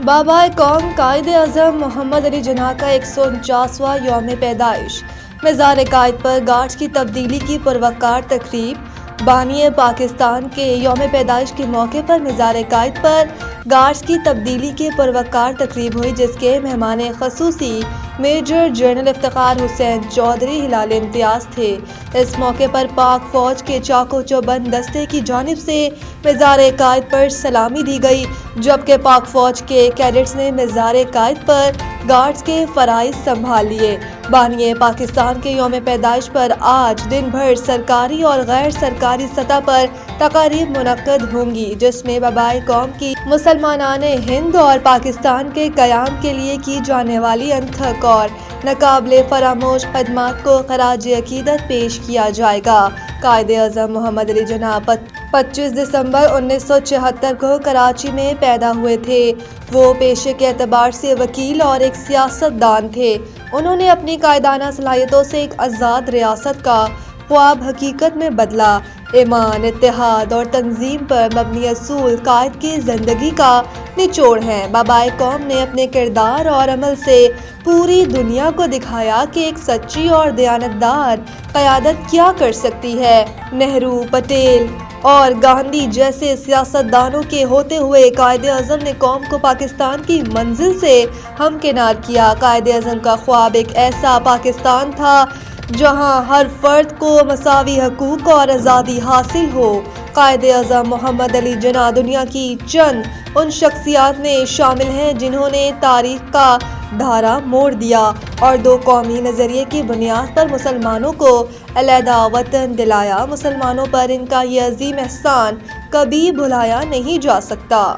بابا قوم قائد اعظم محمد علی جناح کا 149واں یوم پیدائش۔ مزار قائد پر گارڈز کی تبدیلی کی پروقار تقریب۔ بانی پاکستان کے یوم پیدائش کے موقع پر مزار قائد پر گارڈز کی تبدیلی کی پروقار تقریب ہوئی، جس کے مہمان خصوصی میجر جنرل افتخار حسین چودھری ہلال امتیاز تھے۔ اس موقع پر پاک فوج کے چاق و چوبند دستے کی جانب سے مزار قائد پر سلامی دی گئی، جبکہ پاک فوج کے کیڈٹس نے مزار قائد پر گارڈز کے فرائض سنبھال لیے۔ بانی پاکستان کے یوم پیدائش پر آج دن بھر سرکاری اور غیر سرکاری سطح پر تقاریب منعقد ہوں گی، جس میں بابائے قوم کی مسلمانان ہند اور پاکستان کے قیام کے لیے کی جانے والی انتھک اور ناقابل فراموش خدمات کو خراج عقیدت پیش کیا جائے گا۔ قائد اعظم محمد علی جناح 25 دسمبر 1976 کو کراچی میں پیدا ہوئے تھے۔ وہ پیشے کے اعتبار سے وکیل اور ایک سیاست دان تھے۔ انہوں نے اپنی قائدانہ صلاحیتوں سے ایک آزاد ریاست کا خواب حقیقت میں بدلا۔ ایمان، اتحاد اور تنظیم پر مبنی اصول قائد کی زندگی کا نچوڑ ہیں۔ بابائے قوم نے اپنے کردار اور عمل سے پوری دنیا کو دکھایا کہ ایک سچی اور دیانتدار قیادت کیا کر سکتی ہے۔ نہرو، پٹیل اور گاندھی جیسے سیاستدانوں کے ہوتے ہوئے قائد اعظم نے قوم کو پاکستان کی منزل سے ہمکنار کیا۔ قائد اعظم کا خواب ایک ایسا پاکستان تھا جہاں ہر فرد کو مساوی حقوق اور آزادی حاصل ہو۔ قائد اعظم محمد علی جناح دنیا کی چند ان شخصیات میں شامل ہیں جنہوں نے تاریخ کا دھارا موڑ دیا اور دو قومی نظریے کی بنیاد پر مسلمانوں کو علیحدہ وطن دلایا۔ مسلمانوں پر ان کا یہ عظیم احسان کبھی بھلایا نہیں جا سکتا۔